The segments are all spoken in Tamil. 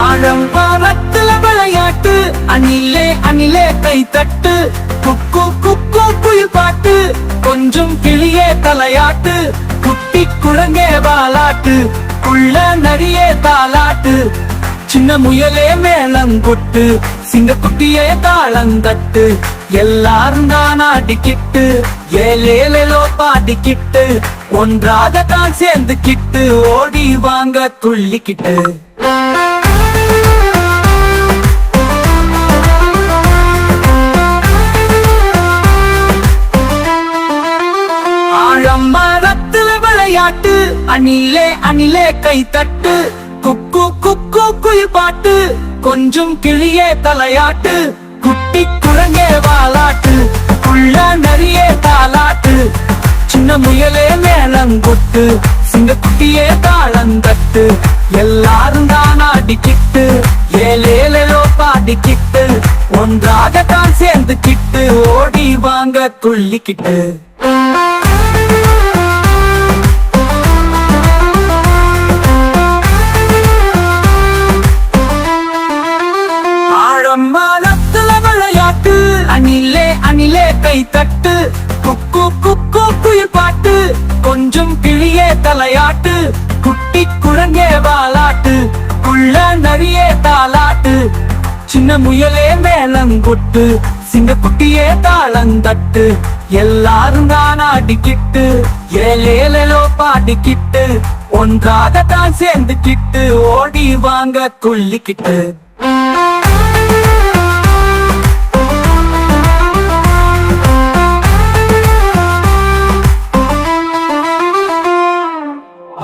ஆழம்பாலத்துல விளையாட்டு அணிலே அணிலே கை தட்டு குக்கு குக்கு குயில் பாட்டு கொஞ்சம் கிளியே தலையாட்டு குட்டி குழங்கே வாலாட்டு உள்ள நரியே தாலாட்டு சின்ன முயலே மேளங்கொட்டு சிங்கக்குட்டியே தாளந்தட்டு எல்லாரும் தான் ஆடிக்கிட்டு ஏலேலோ பாடிக்கிட்டு ஒன்றாக தான் சேர்ந்துக்கிட்டு ஓடி வாங்க துள்ளிக்கிட்டு ஆழமரத்துல விளையாட்டு அணிலே அணிலே கை தட்டு குக்கு குக்கு குயில் பாட்டு கொஞ்சம் கிளியே தலையாட்டு குட்டி குழங்கே வாலாட்டு உள்ள நரியே தாலாட்டு சின்ன முயலே மேளங்கொட்டு சிங்கக்குட்டியே தாளந்தட்டு எல்லாரும் தான் ஆடிக்கிட்டு ஏலேலோ பாடிக்கிட்டு ஒன்றாக தான் சேர்ந்துக்கிட்டு ஓடி வாங்க துள்ளிக்கிட்டு ஆழமரத்துல விளையாட்டு அணிலே அணிலே கை தட்டு குக்கு குக்கு குயில் பாட்டு கொஞ்சம் கிளியே தலையாட்டு குட்டி குழங்கே வாலாட்டு உள்ள நரியே தாலாட்டு சின்ன முயலே மேளங்கொட்டு சிங்கக்குட்டியே தாளந்தட்டு எல்லாரும் தான் ஆடிக்கிட்டு ஏலேலோ பாடிக்கிட்டு ஒன்றாக தான் சேர்ந்துக்கிட்டு ஓடி வாங்க துள்ளிக்கிட்டு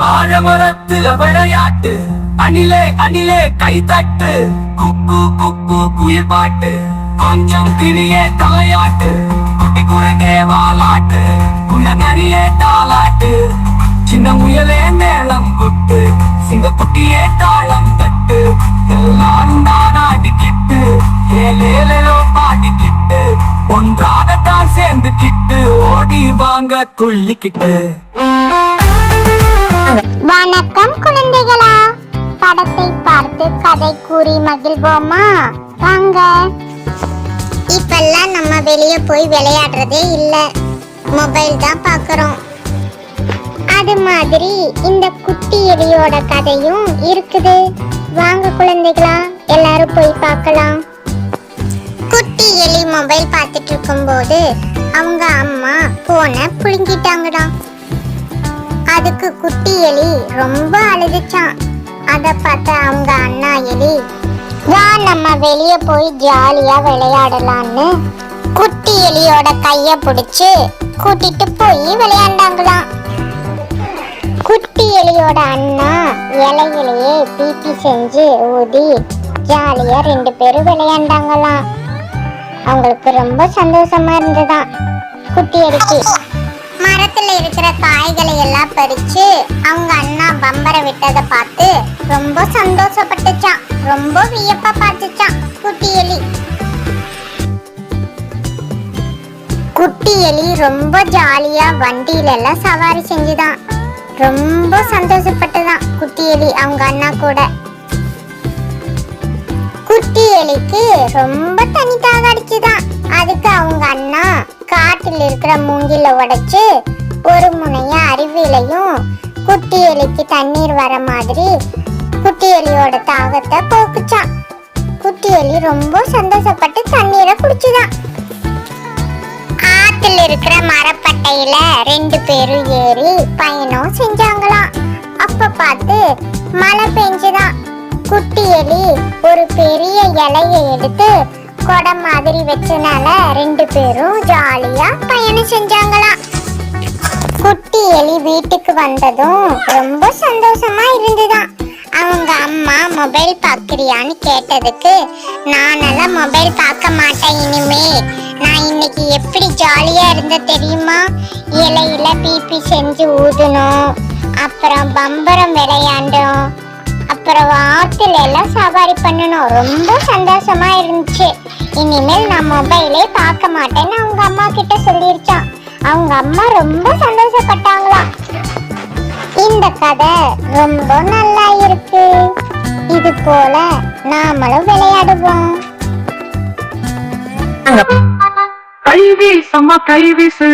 ஆழமரத்துல விளையாட்டு அணிலே அணிலே கை தட்டு குக்கு குக்கு குயில் பாட்டு கொஞ்சம் கிளியே தலையாட்டு குட்டி குழந்தை வாலாட்டு உள்ள நரியே தாலாட்டு சின்ன முயலே மேளம் கொட்டு சிங்கக்குட்டியே தாளம் தட்டு எல்லாரும் தான் ஆடிக்கிட்டு ஏலேலோ பாடிக்கிட்டு ஒன்றாகத்தான் சேர்ந்துக்கிட்டு ஓடி வாங்க துள்ளிக்கிட்டு வணக்கம் குழந்தைகளா, படத்தை பார்த்து கதை கூறி மகிழ்வோமா? வாங்க. இப்பெல்லாம் நம்ம வெளியே போய் விளையாடுறதே இல்ல, மொபைல் தான் பாக்குறோம். அது மாதிரி இந்த குட்டி எலியோட கதையும் இருக்குது. வாங்க குழந்தைகளா, எல்லாரும் போய் பார்க்கலாம். குட்டி எலி மொபைல் பார்த்துட்டு இருக்கும் போது அவங்க அம்மா போனை புழுங்கிட்டாங்கடா. அதுக்கு குட்டி எலி ரொம்ப அழுதுச்சான். அத பார்த்த அவங்க அண்ணா எலி, வா நம்ம வெளியே போய் ஜாலியா விளையாடலான்னு குட்டி எலியோட கைய பிடிச்சு கூட்டிட்டு போய் விளையாண்டாங்களாம். குட்டி எலியோட அண்ணா இலையிலேயே பீப்பி செஞ்சு ஊதி ஜாலியா 2 பேரும் விளையாண்டாங்களாம். அவங்களுக்கு ரொம்ப சந்தோஷமா இருந்ததுதான். குட்டி எலிக்கு மரத்துல இருக்கிற காய்களை எல்லாம் பறிச்சு அவங்க அண்ணா பம்பர விட்டதை பார்த்து ரொம்ப சந்தோஷப்பட்டுச்சான். ரொம்ப வியப்பா பார்த்துச்சான் குட்டி எலி. குட்டி எலி ரொம்ப ஜாலியா வண்டியில எல்லாம் சவாரி செஞ்சுதான். ரொம்ப சந்தோஷப்பட்டுதான் குட்டி எலி அவங்க அண்ணா கூட. குட்டி எலிக்கு ரொம்ப தண்ணி தாக அடிச்சுதான். அதுக்கு அவங்க அண்ணா காட்டில் இருக்கிற மூங்கில உடைச்சு ஒரு முனைய அருவிலையும் குட்டி எலிக்கு தண்ணீர் வர மாதிரி குட்டி எலியோட தாகத்தை போக்குச்சான். குட்டி எலி ரொம்ப சந்தோஷப்பட்டு தண்ணீரை குடிச்சுதான். ஆத்துல இருக்கிற மரப்பட்டையில 2 பேரும் ஏறி பயணம் செஞ்சாங்களாம். அப்ப பார்த்து மழை பெஞ்சுதான். குட்டி எலி ஒரு பெரிய இலையை எடுத்து கொடை மாதிரி வச்சனால 2 பேரும் ஜாலியா பயணம் செஞ்சாங்களாம். குட்டி எலி வீட்டுக்கு வந்ததும் ரொம்ப சந்தோஷமா இருந்துதான். அவங்க அம்மா மொபைல் பாக்குறியான்னு கேட்டதுக்கு, நானெல்லாம் மொபைல் பார்க்க மாட்டேன் இனிமே. நான் இன்னைக்கு எப்படி ஜாலியா இருந்த தெரியுமா? இலையில பீப்பி செஞ்சு ஊதணும், அப்புறம் பம்பரம் விளையாண்டோம், அப்புறம் ஆத்துல எல்லாம் சவாரி பண்ணணும். ரொம்ப சந்தோஷமா இருந்துச்சு. இனிமேல் நான் மொபைலே பார்க்க மாட்டேன்னு அவங்க அம்மா கிட்ட சொல்லிருச்சான். அவங்க அம்மா ரொம்ப சந்தோஷப்பட்டாங்களாம். இந்த கதை ரொம்ப நல்லா இருக்கு. போல நாமளும் விளையாடுவோம். கைவீசம்மா கைவீசு,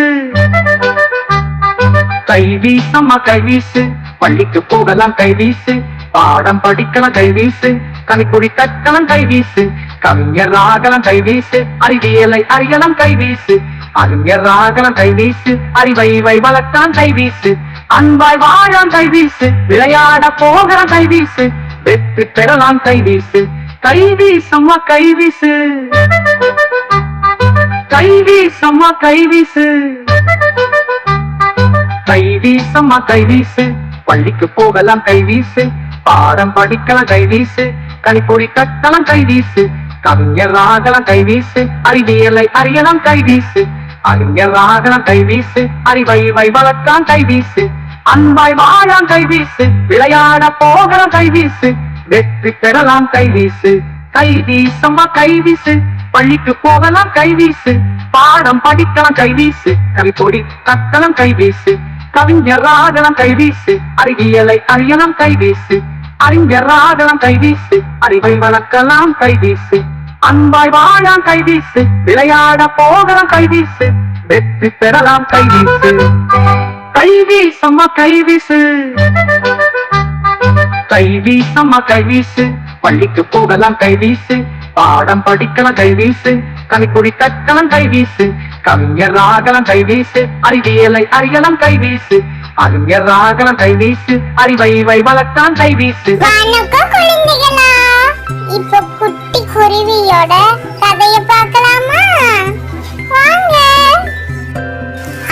கைவீசம்மா கைவீசு, பள்ளிக்கு போகலாம் கைவீசு, பாடம் படிக்கலாம் கைவீசு, கனிக்குடி தக்கலாம் கைவீசு, கவிஞராகலாம் கைவீசு, அறிவியலை அறியலாம் கைவீசு, அறிஞராகலாம் கைவீசு, அறிவை வளர்க்கலாம் கைவீசு, அன்பாய் வாழலாம் கைவீசு, விளையாட போகலாம் கைவீசு, வெற்றி பெறலாம் கைவீசு. கைவீசம்மா கைவீசு, கைவீசம்மா கைவீசு, கைவீசம்மா கைவீசு, பள்ளிக்கு போகலாம் கைவீசு, பாடம் படிக்கலாம் கைவீசு, கனிப்பொடி கட்டலாம் கைவீசு, கவிஞராகலாம் கைவீசு, அறிவியலை அறியலாம் கைவீசு, அறிஞராகலாம் கைவீசு, அறிவை வளர்க்கலாம் கைவீசு, அன்பாய் வாழலாம் கைவீசு, விளையாட போகலாம் கைவீசு, வெற்றி பெறலாம் கைவீசு. கைவீசம்மா கைவீசு, பள்ளிக்கு போகலாம் கைவீசு, பாடம் படிக்கலாம் கைவீசு, கவிப்பொடி கட்டலாம் கைவீசு, கவிஞராகலாம் கைவீசு, அறிவியலை அறியலாம் கைவீசு, அறிஞராகலாம் கைவீசு, அறிவை வளர்க்கலாம் கைவீசு, அன்பாய் வாழலாம் கைவீசு, விளையாட போகலாம் கைவீசு, வெற்றி பெறலாம் கைவீசு. கைவீசம்மா கைவீசு, கைவீசம்மா கைவீசு, பள்ளிக்கு போகலாம் கைவீசு, பாடம் படிக்கலாம் கைவீசு, கனிக்குடி தக்கலாம் கைவீசு, கவிஞராகலாம் கைவீசு, அறிவியலை அறியலாம் கைவீசு, அறிஞராகலாம் கைவீசு, அறிவை வளர்க்கலாம் கைவீசு. வணக்கம் குழந்தைகளா, இப்போ குட்டி குருவியோட கதைய பார்க்கலாமா? வாங்க.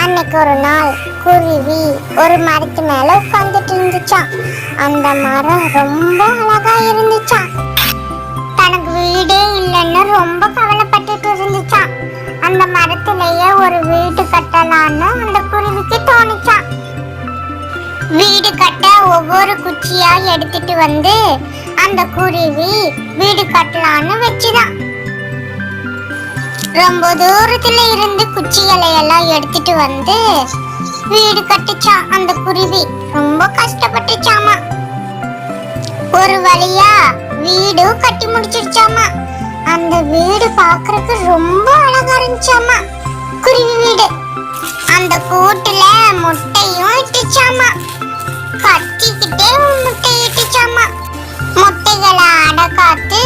அன்னைக்கு ஒரு நாள் குருவி ஒரு மரத்து மேல உட்கார்ந்துட்டு இருந்துச்சாம். அந்த மரம் ரொம்ப அழகா இருந்துச்சாம். தனக்கு வீடே இல்லைன்னு ரொம்ப கவலைப்பட்டுட்டு இருந்துச்சாம். அந்த மரத்திலேயே ஒரு வீடு கட்டலான்னு அந்த குருவிக்கு தோணுச்சாம். வீடு கட்ட ஒவ்வொரு குச்சியா எடுத்துட்டு வந்து அந்த குருவி வீடு கட்டலான்னு வச்சுதான். ரொம்ப தூரத்துல இருந்து குச்சிகளை எல்லாம் எடுத்துட்டு வந்து வீடு கட்டுச்சா. அந்த குருவி ரொம்ப கஷ்டப்பட்டுச்சாமா. ஒரு வழியா வீடு கட்டி முடிச்சிருச்சாமா. அந்த வீடு பாக்குறதுக்கு ரொம்ப அழகா இருந்துச்சாமா குருவி வீடு. அந்த கூட்டுல முட்டையும் இட்டுச்சாமா. கத்திக்கிட்டே முட்டை இட்டுச்சாமா. முட்டைகளை அடக்காத்து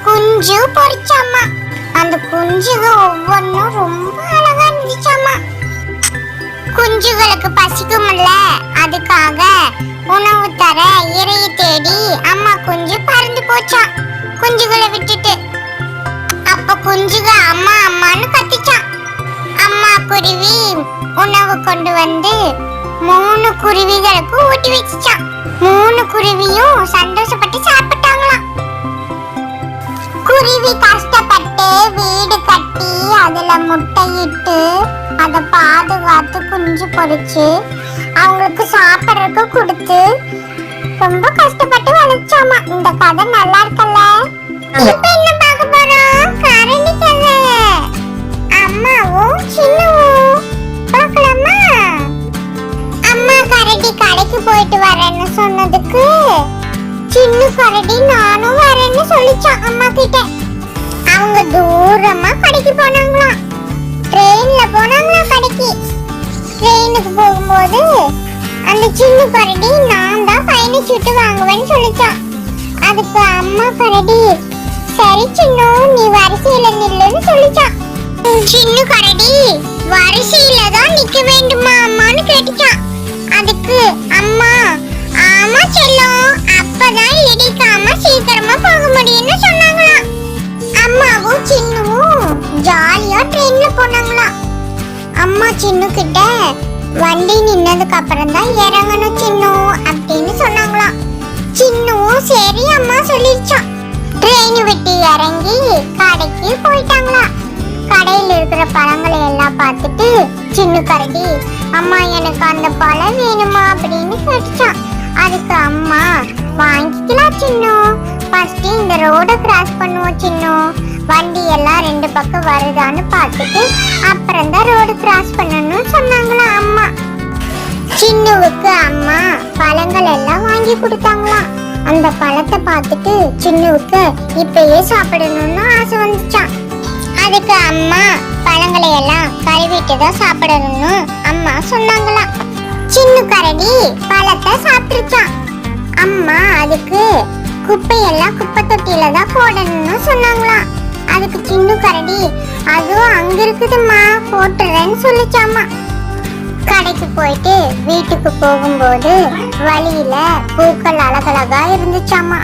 குஞ்சு பொரிச்சாமா. அந்த குஞ்சுக ஒவ்வொன்றும் ரொம்ப அழகா இருந்துச்சாமா. குஞ்சுகளுக்கு பசிக்கும்ல, அதுக்காக உணவு தர இறைய தேடி அம்மா குஞ்சு பறந்து போச்சான் குஞ்சுகளை விட்டுட்டு. அப்ப குஞ்சுக அம்மா அம்மான்னு கத்திச்சான். அம்மா குருவி உணவு கொண்டு வந்து 3 குருவிகளுக்கு ஊட்டி வச்சுச்சான். 3 குருவியும் சந்தோஷப்பட்டு சாப்பிட்டாங்களாம். குருவி கஷ்டப்பட்டு வீடு கட்டி அதுல முட்டையிட்டு அதை பாதுகாத்து குஞ்சு பொரிச்சு அவங்களுக்கு சாப்பிடறதுக்கு கொடுத்து ரொம்ப கஷ்டப்பட்டு வளர்ச்சாமா. இந்த கதை நல்லா இருக்கல்ல? இப்ப என்ன பார்க்க போறோம்? கரடி கதை. அம்மாவும் சின்னவும் பார்க்கலாமா? அம்மா கரடி கடைக்கு போயிட்டு வரேன்னு சொன்னதுக்கு சின்ன கரடி நானும் வரேன்னு சொல்லிச்சான் அம்மா கிட்ட. அவங்க தூரமா கடைக்கு போனாங்களாம். ட்ரெயின்ல போனாங்களா கடைக்கு. ட்ரெயினுக்கு போகும்போது அந்த சின்ன கரடி நான் தான் பயணிச்சுட்டு வாங்குவேன்னு சொல்லிச்சான். அதுக்கு அம்மா கரடி சரி சின்ன நீ வரிசையில நில்லுன்னு சொல்லிச்சான். சின்ன கரடி வரிசையில தான் நிக்க வேண்டுமா அம்மான்னு கேட்டுச்சான். அதுக்கு அம்மா ஆமா செல்லம், அப்பதான் இடிக்காம சீக்கிரமா போக முடியும்னு சொன்னாங்களாம். அம்மாவும் சின்னுவும் ஜாலியா ட்ரெயின்ல போனாங்களாம். அம்மா சின்னு கிட்ட வண்டி நின்னதுக்கு அப்புறம் தான் இறங்கணும் சின்னு அப்படின்னு சொன்னாங்களாம். சின்னுவும் சரி அம்மா சொல்லிருச்சான். ட்ரெயின் விட்டு இறங்கி கடைக்கு போயிட்டாங்களாம். கடையில் இருக்கிற பழங்களை எல்லாம் பார்த்துட்டு சின்ன கரடி அம்மா எனக்கு அந்த பழம் வேணுமா அப்படின்னு கேட்டுச்சான். அதுக்கு அம்மா வாங்கிக்கலாம் சின்னு, ஃபர்ஸ்ட் இந்த ரோட கிராஸ் பண்ணுவோம் சின்னு, வண்டி எல்லாம் 2 பக்கம் வருதான்னு பார்த்துட்டு அப்புறம் தான் ரோடு கிராஸ் பண்ணணும்னு சொன்னாங்களா அம்மா. சின்னுவுக்கு அம்மா பழங்கள் எல்லாம் வாங்கி கொடுத்தாங்களாம். அந்த பழத்தை பார்த்துட்டு சின்னுவுக்கு இப்பயே சாப்பிடணும்னு ஆசை வந்துச்சான். அதுக்கு அம்மா பழங்களை எல்லாம் கழுவிட்டு தான் சாப்பிடணும்னு அம்மா சொன்னாங்களாம். சின்ன கரடி பழத்தை சாப்பிட்டுச்சான். அம்மா அதுக்கு குப்பையெல்லாம் குப்பை தொட்டியில தான் போடணும்னு சொன்னாங்களாம். அதுக்கு சின்ன கரடி அதுவும் அங்க இருக்குதும்மா போட்டுறேன்னு சொல்லிச்சாமா. கடைக்கு போயிட்டு வீட்டுக்கு போகும்போது வழியில பூக்கள் அழகழகா இருந்துச்சாமா.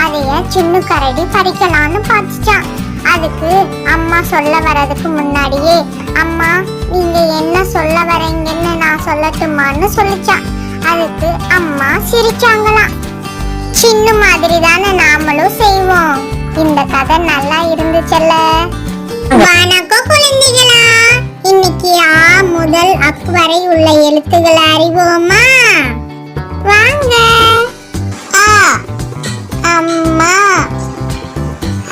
அதைய சின்ன கரடி பறிக்கலான்னு பார்த்துச்சான். அதுக்கு அம்மா சொல்ல வர்றதுக்கு முன்னாடியே அம்மா நீங்க என்ன சொல்ல வரீங்கன்னு நான் சொல்லட்டுமான்னு சொல்லிச்சான். அதுக்கு அம்மா சிரிச்சாங்களாம். சின்ன மாதிரி தானே நாமளும் செய்வோம். இந்த கதை நல்லா இருந்துச்சுல்ல. வணக்கம் குழந்தைகளா, இன்னைக்கு ஆ முதல் அக் வரை உள்ள எழுத்துக்களை அறிவோமா? வாங்க. ஆ அம்மா,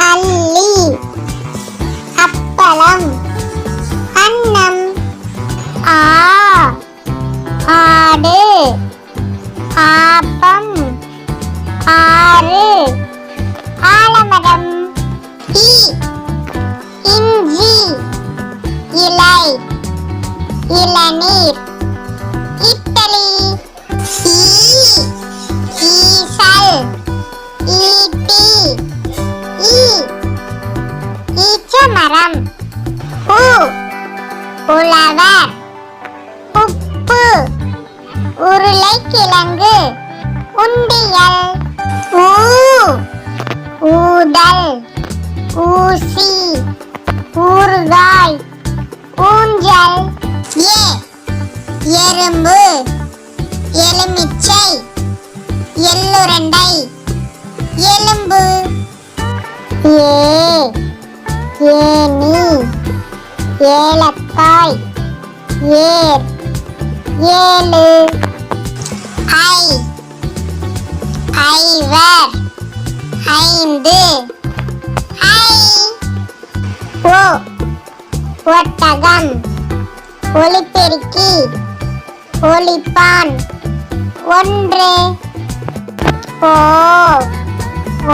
அள்ளி, அப்பளம், அன்னம். ஆ ஆடு, ஆப்பம், ஆறு, ஆலமரம். இ இஞ்சி, இலை, இளநீர், இட்டலி. ஈ ஈசல், ஈட்டி, ஈ ஈச்சமரம். உ உழவர், உப்பு, உருளைக்கிழங்கு, உண்டியல். ஊ ஊதல், ஊசி, ஊறுகாய், ஊஞ்சல். ஏ எறும்பு, எலுமிச்சை, எள்ளுருண்டை, எலும்பு. ஏ ஏனி, ஏலக்காய், ஏர், ஏழு. ஐ ஐவர், ஐந்து, ஐ. ஓ ஒட்டகம், ஒலிபெருக்கி, ஒலிப்பான், ஒன்று. ஓ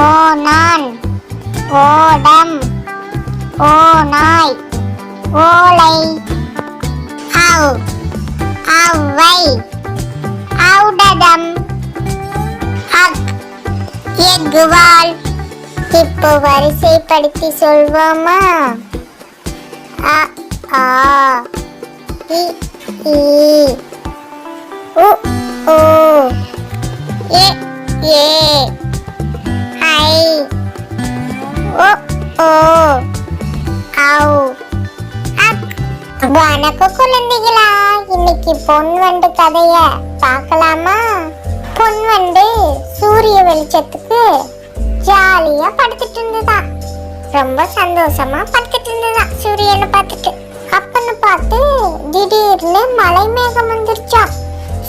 ஓநான், ஓடம், ஓநாய், ஓலை. ஔ ஔவை, ஔடதம். அக் எக்குவால். இப்போ வரிசைப்படுத்தி சொல்வோமா? அ ஆ இ ஈ உ ஊ எ ஏ ஐ ஒ ஓ ஔ அக். வணக்கம் குழந்தைகளா, இன்னைக்கு பொன்வண்டு கதைய பார்க்கலாமா? பொன்வண்டு சூரிய வெளிச்சத்துக்கு ஜாலியா படுத்துட்டு இருந்ததான். ரொம்ப சந்தோஷமா படுத்துட்டு இருந்ததான் சூரியனை பார்த்துட்டு. அப்பன்னு பார்த்து திடீர்னு மலை மேகம் வந்துருச்சா.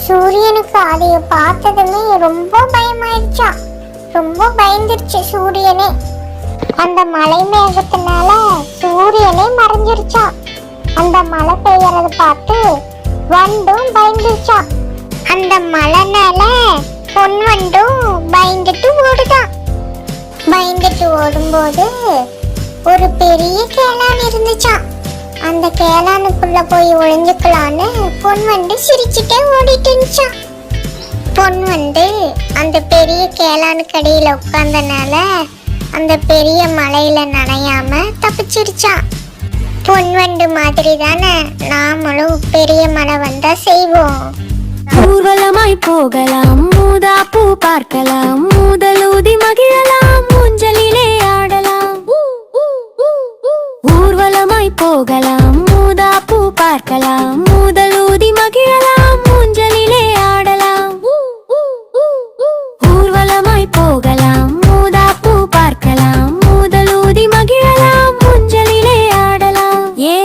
சூரியனுக்கு அதைய பார்த்ததுமே ரொம்ப பயமாயிடுச்சா. ரொம்ப பயந்துருச்சு சூரியனே. அந்த மலை மேகத்தினால சூரியனே மறைஞ்சிருச்சா. அந்த மழை பெய்யறத பார்த்து வண்டும் பயந்துருச்சா. அந்த மழைனால பொன்வண்டும் பயந்துட்டு ஓடுதான். பயந்துட்டு ஓடும்போது ஒரு பெரிய கேளான் இருந்துச்சாம். அந்த கேளானுக்குள்ள போய் ஒளிஞ்சுக்கலான்னு பொன்வண்டு சிரிச்சுட்டே ஓடிட்டு இருந்துச்சான். பொன்வண்டு அந்த பெரிய கேளானுக்கு அடியில உட்கார்ந்தனால அந்த பெரிய மலையில நனையாம தப்பிச்சிருச்சான். பொன்வண்டு மாதிரி தானே நாமளும் பெரிய மழை வந்தா செய்வோம். ஊர்வலமாய் போகலாம், மூதா பூ பார்க்கலாம், மூதலூதி மகிழலாம், ஊஞ்சலிலே ஆடலாம். ஊர்வலமாய் போகலாம், மூதா பூ பார்க்கலாம், மூதலூதி மகிழலாம், ஊஞ்சலிலே ஆடலாம். ஊர்வலமாய் போகலாம், மூதா பூ பார்க்கலாம், மூதலூதி மகிழலாம், ஊஞ்சலிலே ஆடலாம். ஏ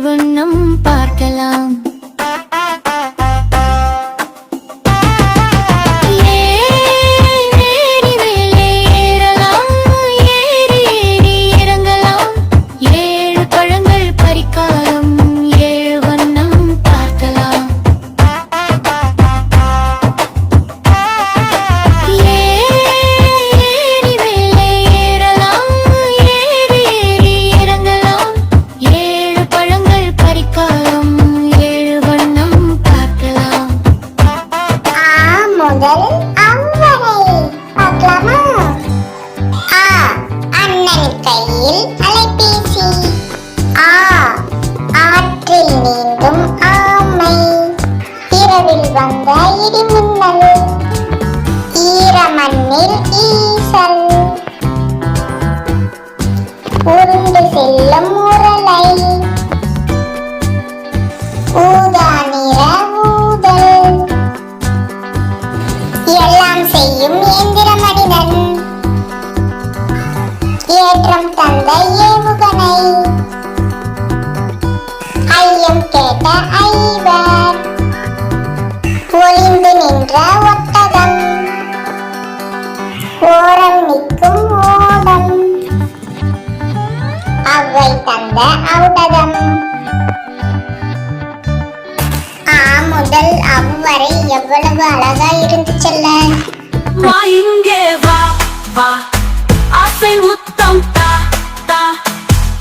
வண்ணம் பார்க்கலாம். ஏறி மேலே ஏறலாம், ஏறி ஏறி இறங்கலாம். 7 பழங்கள் பறிக்கலாம், 7 வண்ணம் பார்க்கலாம். ஏறி மேலே ஏறலாம், ஏறி ஏறி இறங்கலாம். 7 பழங்கள் பறிக்கலாம், 7 வண்ணம் பார்க்கலாம். முதல் அவ்வரை பார்க்கலாமா? அண்ணன் கையில் அலைபேசி. ஆற்றில் நீந்தும் ஆமை. இரவில் வந்த இடிமின்னல். ஈரமண்ணில் ஈசல். உருண்டு செல்லும் உருளை. ஊதா நிற ஊதல். எல்லாம் செய்யும் இயந்திர மனிதன். ஏற்றம் தந்த ஏவுகணை. ஐயம் கேட்ட ஐவர். ஒளிந்து நின்ற ஒட்டகம். ஓரம் நிற்கும் ஓடம். அவ்வை தந்த ஔடதம். முதல் அவ்வரை எவ்வளவு அழகா இருந்துச்சல்ல. வா இங்கே வா வா, ஆசை முத்தம் தா தா.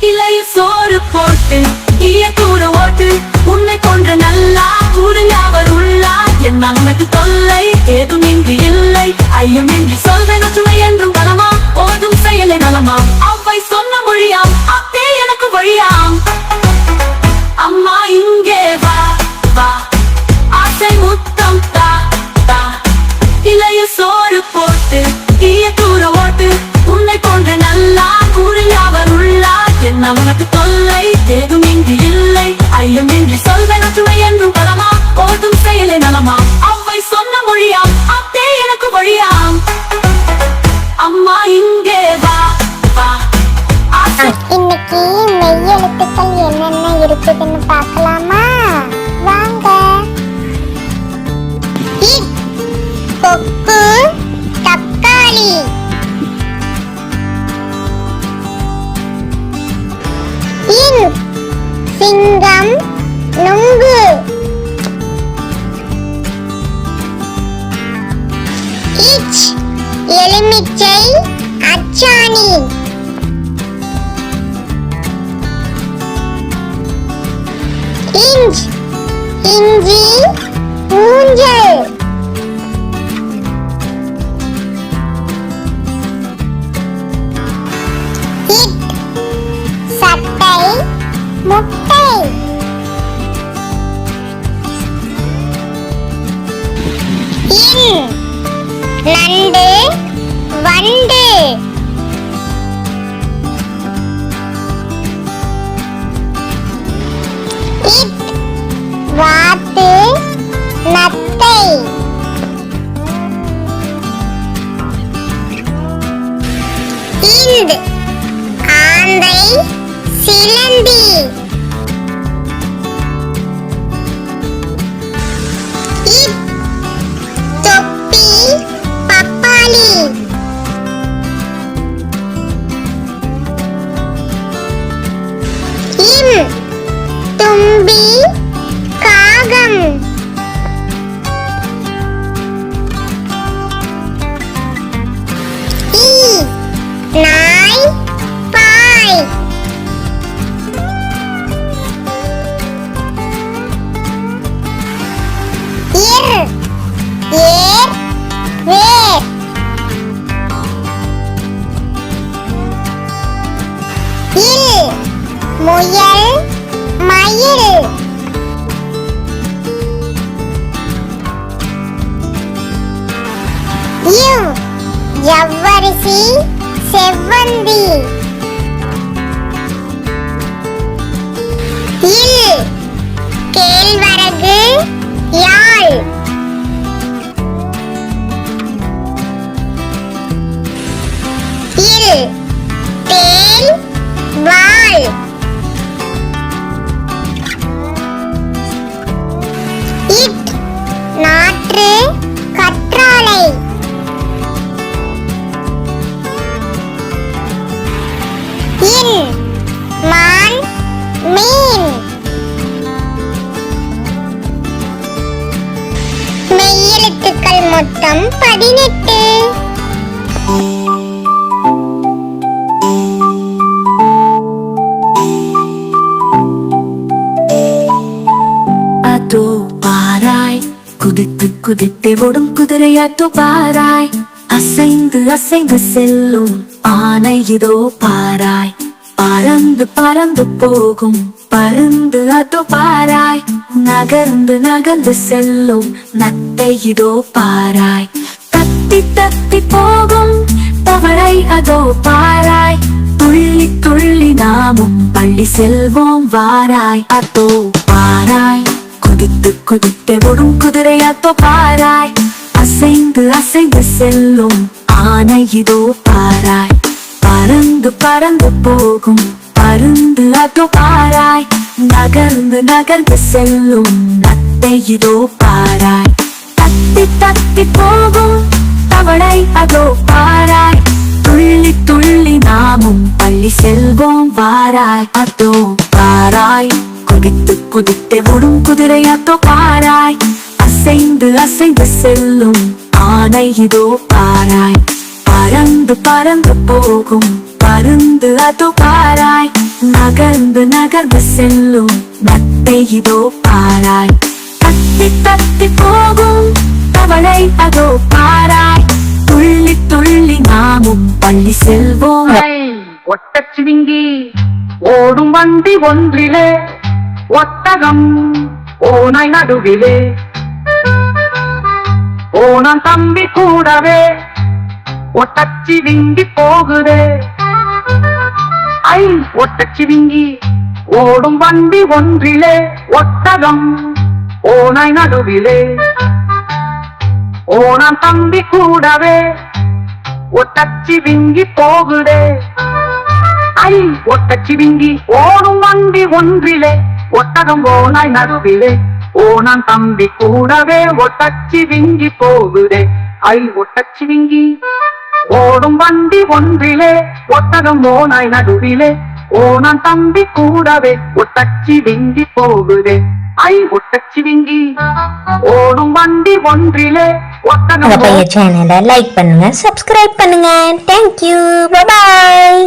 இலை சோறு போட்டு ஈய தூர ஓட்டு. உன்னை கொன்ற நல்லா உருளாவர் உள்ளா. என் நமக்கு தொல்லை ஏதும் இங்கு இல்லை. ஐயமின்றி சொல்வேன் ஒற்றுமை என்றும் பலமா. ஓதும் செயலை நலமா. அவ்வை சொன்ன மொழியாம், அத்தே எனக்கு வழியாம். அம்மா இங்கே வா வா, ஆசை முத்தம் தா தா. இலைய சோறு போட்டு ஈய தூர ஓட்டு. உன்னை போன்ற நல்லா கூறியாவர் உள்ளார். என் நமக்கு தொல்லை ஏதும் இங்கு இல்லை. ஐயமின்றி சொல்வேன் ஒற்றுமை என்றும் பலமா. ஓதும் செயலை நலமா. அவ்வை சொன்ன மொழியாம், அத்தே எனக்கு வழியாம். அம்மா இங்கே வா வா, ஆசை. இன்னைக்கு மெய் எழுத்துக்கள் என்னென்ன இருக்குதுன்னு பார்க்கலாமா? வாங்க. கொக்கு தக்காளி. சிங்கம் நுங்கு. எலுமிச்சை அச்சாணி. இஞ்சி ஊஞ்சல். சட்டை முட்டை. நண்டு வண்டு. வாத்து நத்தை. ஆந்தை சிலந்தி. தொப்பி பப்பாளி. தும்பி காகம். நாய் பாய். ஏர் வேர். முயல் மயில். ஜவ்வரிசி செவ்வந்தி. கேழ்வரகு யாழ். தேல் வாள். மொத்தம் 18. அதோ பாராய், குதித்து குதித்தே ஓடும் குதிரையாட்டோ பாராய், அசைந்து அசைந்து செல்லும் ஆனை இதோ பாராய், பறந்து பறந்து போகும் பருந்து அதோ பாராய், நகர்ந்து நகர்ந்து செல்லும் நத்தை இதோ பாராய், தத்தி தத்தி போகும் தவளை அதோ பாராய், துள்ளி துள்ளி நாமும் பள்ளி செல்வோம் வாராய், அதோ பாராய், குதித்து குதித்தே ஓடும் குதிரை அதோ பாராய், அசைந்து அசைந்து செல்லும் ஆனை இதோ பாராய், பறந்து பறந்து போகும் பருந்து அதோ பாராய், நகர்ந்து நகர்ந்து செல்லும் நத்தை இதோ பாராய், தத்தி தத்தி போகும் தவளை அதோ பாராய், துள்ளி துள்ளி நாமும் பள்ளி செல்வோம் வாராய், அதோ பாராய், குதித்து குதித்தே ஓடும் குதிரை அதோ பாராய், அசைந்து அசைந்து செல்லும் ஆனை இதோ பாராய், பறந்து பறந்து போகும் பருந்து அதோ பாராய், நகர்ந்து நகர்ந்து செல்லும் நத்தை இதோ பாராய், தத்தி தத்தி போகும் தவளை அதோ பாராய், துள்ளி துள்ளி நாமும் பள்ளி செல்வோம். ஒட்டச்சிவிங்கி ஓடும் வண்டி ஒன்றிலே ஒட்டகம் ஓனாய் நடுவிலே, ஓனான் தம்பி கூடவே ஒட்டச்சிவிங்கி போகுதே. ஐ ஒட்டச்சிவிங்கி ஓடும் வண்டி ஒன்றிலே ஒட்டகம் ஓனாய் நடுவிலே, ஓனான் தம்பி கூடவே ஒட்டச்சிவிங்கி போகுதே. ஐ ஒட்டச்சிவிங்கி ஓடும் வண்டி ஒன்றிலே ஒட்டகம் ஓனாய் நடுவிலே, ஓனான் தம்பி கூடவே ஒட்டச்சிவிங்கி போகுதே. ஐ ஒட்டச்சிவிங்கி ஓடும் வண்டி ஒன்றிலே ஒட்டகம் ஓனாய் நடுவிலே, ஓனான் தம்பி கூடவே ஒட்டச்சிவிங்கி போகுதே. ஐ ஒட்டச்சிவிங்கி ஓடும் வண்டி ஒன்றிலே ஒட்டகம். சேனலை லைக் பண்ணுங்க, சப்ஸ்கிரைப் பண்ணுங்க. Thank you, bye bye.